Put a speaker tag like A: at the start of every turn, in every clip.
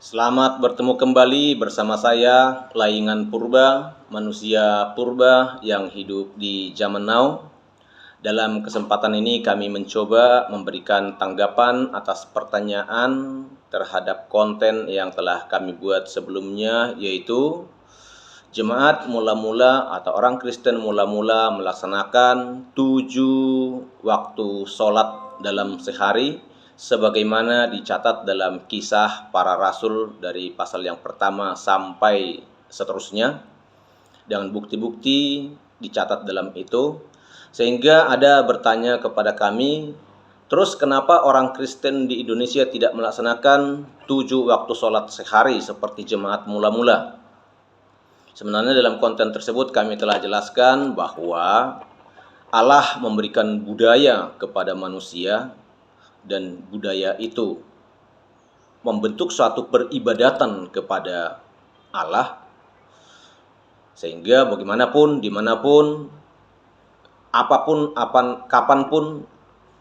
A: Selamat bertemu kembali bersama saya, Laingan Purba, manusia purba yang hidup di zaman now. Dalam kesempatan ini kami mencoba memberikan tanggapan atas pertanyaan terhadap konten yang telah kami buat sebelumnya, yaitu jemaat mula-mula atau orang Kristen mula-mula melaksanakan 7 waktu sholat dalam sehari, sebagaimana dicatat dalam Kisah Para Rasul dari pasal yang pertama sampai seterusnya, dengan bukti-bukti dicatat dalam itu. Sehingga ada bertanya kepada kami, terus kenapa orang Kristen di Indonesia tidak melaksanakan 7 waktu sholat sehari seperti jemaat mula-mula? Sebenarnya dalam konten tersebut kami telah jelaskan bahwa Allah memberikan budaya kepada manusia, dan budaya itu membentuk suatu peribadatan kepada Allah, sehingga bagaimanapun, dimanapun, apapun, kapanpun,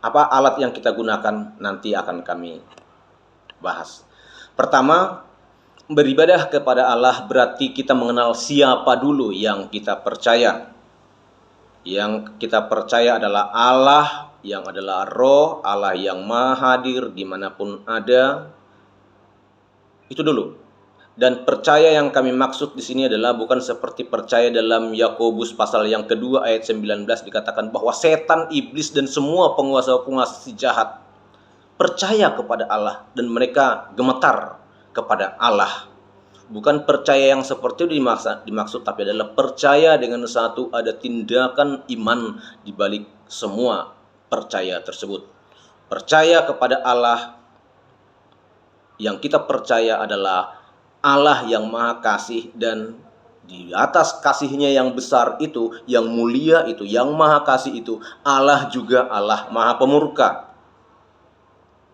A: apa alat yang kita gunakan nanti akan kami bahas. Pertama, beribadah kepada Allah berarti kita mengenal siapa dulu yang kita percaya. Yang kita percaya adalah Allah yang adalah roh, Allah yang maha hadir dimanapun ada. Itu dulu. Dan percaya yang kami maksud di sini adalah bukan seperti percaya dalam Yakobus pasal yang kedua ayat 19 dikatakan bahwa setan, iblis, dan semua penguasa-penguasa si jahat percaya kepada Allah dan mereka gemetar kepada Allah. Bukan percaya yang seperti itu dimaksud, tapi adalah percaya dengan satu ada tindakan iman di balik semua percaya tersebut. Percaya kepada Allah, yang kita percaya adalah Allah yang maha kasih, dan di atas kasihnya yang besar itu, yang mulia itu, yang maha kasih itu, Allah juga Allah maha pemurka.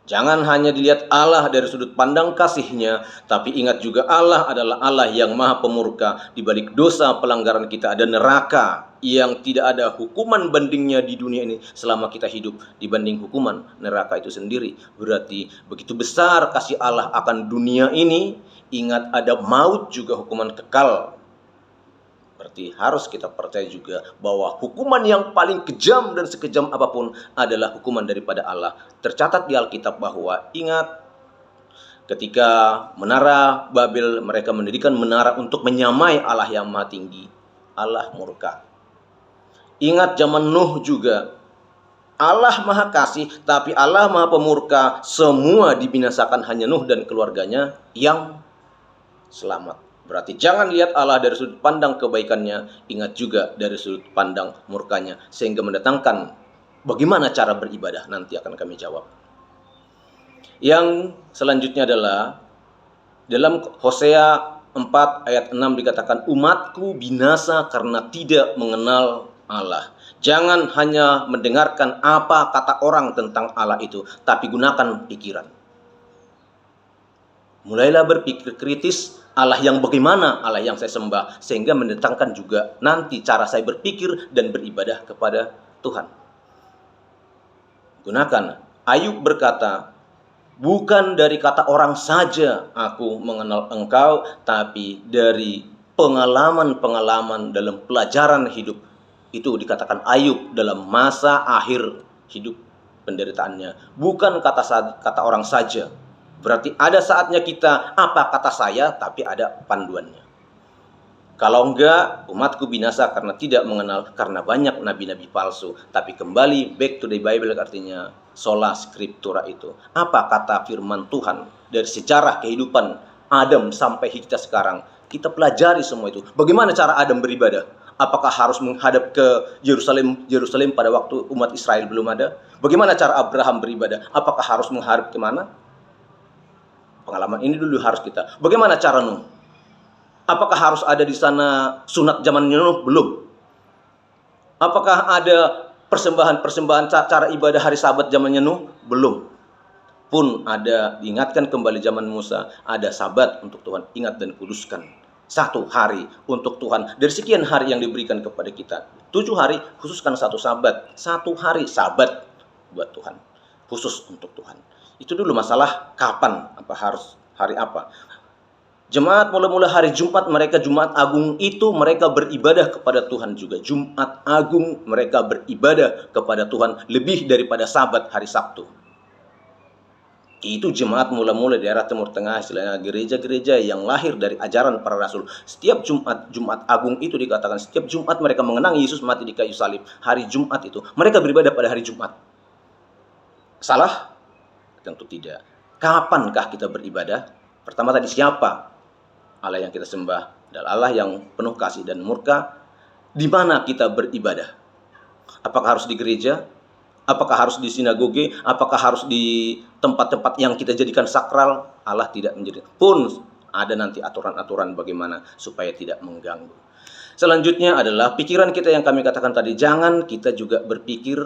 A: Jangan hanya dilihat Allah dari sudut pandang kasihnya, tapi ingat juga Allah adalah Allah yang maha pemurka. Di balik dosa pelanggaran kita ada neraka yang tidak ada hukuman bandingnya di dunia ini selama kita hidup dibanding hukuman neraka itu sendiri. Berarti begitu besar kasih Allah akan dunia ini. Ingat ada maut juga hukuman kekal. Berarti harus kita percaya juga bahwa hukuman yang paling kejam dan sekejam apapun adalah hukuman daripada Allah. Tercatat di Alkitab bahwa ingat ketika menara Babel, mereka mendirikan menara untuk menyamai Allah yang maha tinggi. Allah murka. Ingat zaman Nuh juga. Allah maha kasih, tapi Allah maha pemurka. Semua dibinasakan, hanya Nuh dan keluarganya yang selamat. Berarti jangan lihat Allah dari sudut pandang kebaikannya, ingat juga dari sudut pandang murkanya, sehingga mendatangkan bagaimana cara beribadah nanti akan kami jawab. Yang selanjutnya adalah dalam Hosea 4 ayat 6 dikatakan, umatku binasa karena tidak mengenal Allah. Jangan hanya mendengarkan apa kata orang tentang Allah itu, tapi gunakan pikiran. Mulailah berpikir kritis, Allah yang bagaimana, Allah yang saya sembah, sehingga mendatangkan juga nanti cara saya berpikir dan beribadah kepada Tuhan. Gunakan. Ayub berkata, bukan dari kata orang saja aku mengenal engkau, tapi dari pengalaman-pengalaman dalam pelajaran hidup. Itu dikatakan Ayub dalam masa akhir hidup penderitaannya. Bukan kata orang saja. Berarti ada saatnya kita, apa kata saya, tapi ada panduannya. Kalau enggak, umatku binasa karena tidak mengenal, karena banyak nabi-nabi palsu. Tapi kembali back to the Bible, artinya sola scriptura itu. Apa kata firman Tuhan dari sejarah kehidupan Adam sampai kita sekarang? Kita pelajari semua itu. Bagaimana cara Adam beribadah? Apakah harus menghadap ke Yerusalem pada waktu umat Israel belum ada? Bagaimana cara Abraham beribadah? Apakah harus menghadap kemana? Pengalaman ini dulu harus kita. Bagaimana cara Nuh? Apakah harus ada di sana sunat zaman Nuh? Belum. Apakah ada persembahan cara ibadah hari Sabat zamannya Nuh? Belum. Pun ada, diingatkan kembali zaman Musa, ada Sabat untuk Tuhan. Ingat dan kuduskan. 1 hari untuk Tuhan. Dari sekian hari yang diberikan kepada kita. 7 hari, khususkan 1 Sabat. 1 hari Sabat buat Tuhan. Khusus untuk Tuhan. Itu dulu masalah kapan, apa harus hari apa. Jemaat mula-mula hari Jumat, mereka Jumat Agung itu mereka beribadah kepada Tuhan juga. Jumat Agung mereka beribadah kepada Tuhan lebih daripada Sabat hari Sabtu. Itu jemaat mula-mula di daerah Timur Tengah, istilahnya gereja-gereja yang lahir dari ajaran para rasul. Setiap Jumat Agung itu dikatakan, setiap Jumat mereka mengenang Yesus mati di kayu salib. Hari Jumat itu mereka beribadah pada hari Jumat. Salah? Tentu tidak. Kapankah kita beribadah? Pertama tadi, siapa Allah yang kita sembah? Dan Allah yang penuh kasih dan murka. Di mana kita beribadah? Apakah harus di gereja? Apakah harus di sinagoge? Apakah harus di tempat-tempat yang kita jadikan sakral? Allah tidak menjadi. Pun ada nanti aturan-aturan bagaimana supaya tidak mengganggu. Selanjutnya adalah pikiran kita yang kami katakan tadi. Jangan kita juga berpikir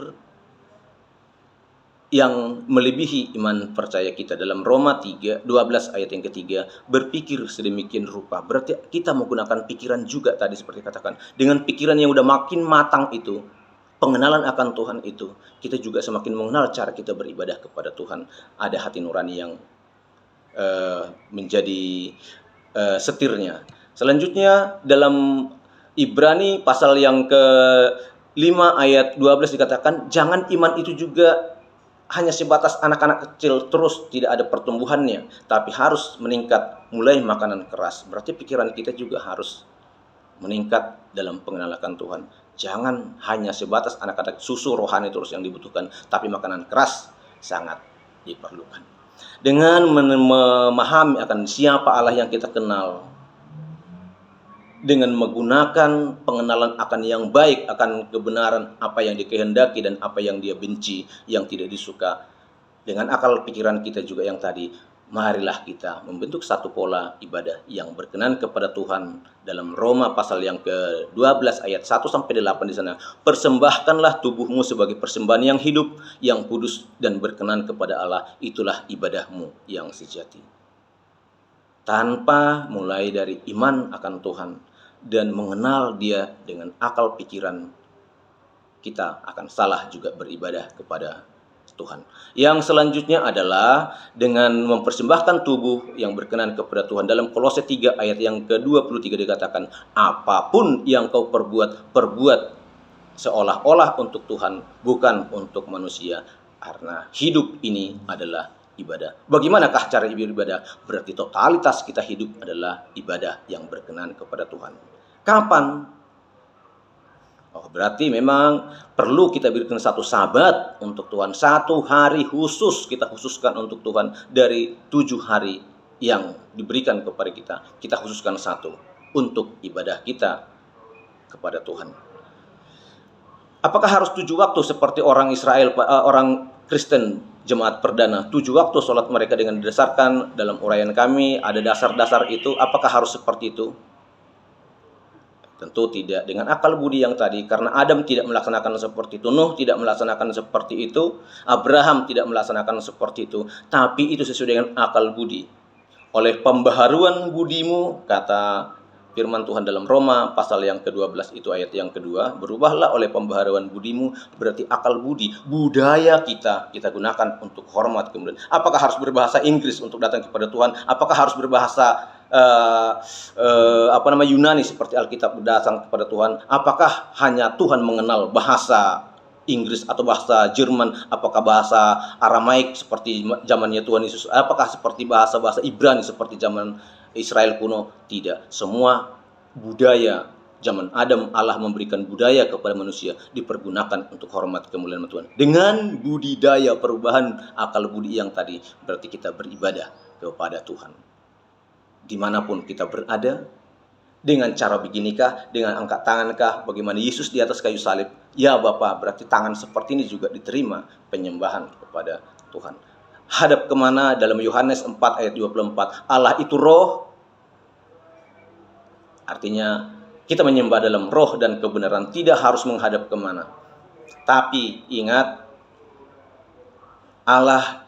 A: yang melebihi iman percaya kita. Dalam Roma 3:12 ayat yang ketiga, berpikir sedemikian rupa. Berarti kita menggunakan pikiran juga tadi seperti katakan. Dengan pikiran yang udah makin matang itu, pengenalan akan Tuhan itu, kita juga semakin mengenal cara kita beribadah kepada Tuhan. Ada hati nurani yang menjadi setirnya. Selanjutnya dalam Ibrani pasal yang ke-5 ayat 12 dikatakan, jangan iman itu juga hanya sebatas anak-anak kecil terus tidak ada pertumbuhannya, tapi harus meningkat mulai makanan keras. Berarti pikiran kita juga harus meningkat dalam pengenalan Tuhan. Jangan hanya sebatas anak-anak susu rohani terus yang dibutuhkan, tapi makanan keras sangat diperlukan. Dengan memahami akan siapa Allah yang kita kenal, dengan menggunakan pengenalan akan yang baik, akan kebenaran, apa yang dikehendaki dan apa yang dia benci, yang tidak disuka. Dengan akal pikiran kita juga yang tadi, marilah kita membentuk satu pola ibadah yang berkenan kepada Tuhan. Dalam Roma pasal yang ke-12 ayat 1-8 di sana, persembahkanlah tubuhmu sebagai persembahan yang hidup, yang kudus dan berkenan kepada Allah, itulah ibadahmu yang sejati. Tanpa mulai dari iman akan Tuhan dan mengenal dia dengan akal pikiran, kita akan salah juga beribadah kepada Tuhan. Yang selanjutnya adalah dengan mempersembahkan tubuh yang berkenan kepada Tuhan. Dalam Kolose 3 ayat yang ke-23 dikatakan, apapun yang kau perbuat seolah-olah untuk Tuhan, bukan untuk manusia, karena hidup ini adalah ibadah. Bagaimanakah cara beribadah? Berarti totalitas kita hidup adalah ibadah yang berkenan kepada Tuhan. Kapan? Oh, berarti memang perlu kita berikan satu sabat untuk Tuhan. Satu hari khusus kita khususkan untuk Tuhan dari 7 hari yang diberikan kepada kita. Kita khususkan satu untuk ibadah kita kepada Tuhan. Apakah harus 7 waktu seperti orang Israel, orang Kristen jemaat perdana? 7 waktu sholat mereka dengan didasarkan dalam uraian kami, ada dasar-dasar itu. Apakah harus seperti itu? Tentu tidak. Dengan akal budi yang tadi, karena Adam tidak melaksanakan seperti itu, Nuh tidak melaksanakan seperti itu, Abraham tidak melaksanakan seperti itu, tapi itu sesuai dengan akal budi. Oleh pembaharuan budimu, kata firman Tuhan dalam Roma pasal yang ke-12 itu ayat yang kedua, berubahlah oleh pembaharuan budimu, berarti akal budi, budaya kita gunakan untuk hormat kemudian. Apakah harus berbahasa Inggris untuk datang kepada Tuhan? Apakah harus berbahasa Yunani seperti Alkitab datang kepada Tuhan? Apakah hanya Tuhan mengenal bahasa Inggris atau bahasa Jerman? Apakah bahasa Aramaik seperti zamannya Tuhan Yesus? Apakah seperti bahasa-bahasa Ibrani seperti zaman Israel kuno? Tidak. Semua budaya zaman Adam, Allah memberikan budaya kepada manusia, dipergunakan untuk hormat kemuliaan Tuhan. Dengan budidaya perubahan akal budi yang tadi, berarti kita beribadah kepada Tuhan. Dimanapun kita berada, dengan cara beginikah, dengan angkat tangankah, bagaimana Yesus di atas kayu salib? Ya Bapa, berarti tangan seperti ini juga diterima penyembahan kepada Tuhan. Hadap kemana? Dalam Yohanes 4 ayat 24, Allah itu roh. Artinya kita menyembah dalam roh dan kebenaran, tidak harus menghadap kemana. Tapi ingat, Allah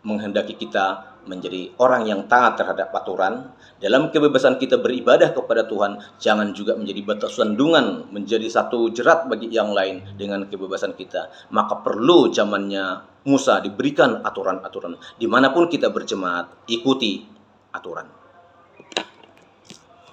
A: menghendaki kita menjadi orang yang taat terhadap aturan. Dalam kebebasan kita beribadah kepada Tuhan, jangan juga menjadi batu sandungan, menjadi satu jerat bagi yang lain dengan kebebasan kita. Maka perlu zamannya Musa diberikan aturan-aturan. Dimanapun kita berjemaat, ikuti aturan.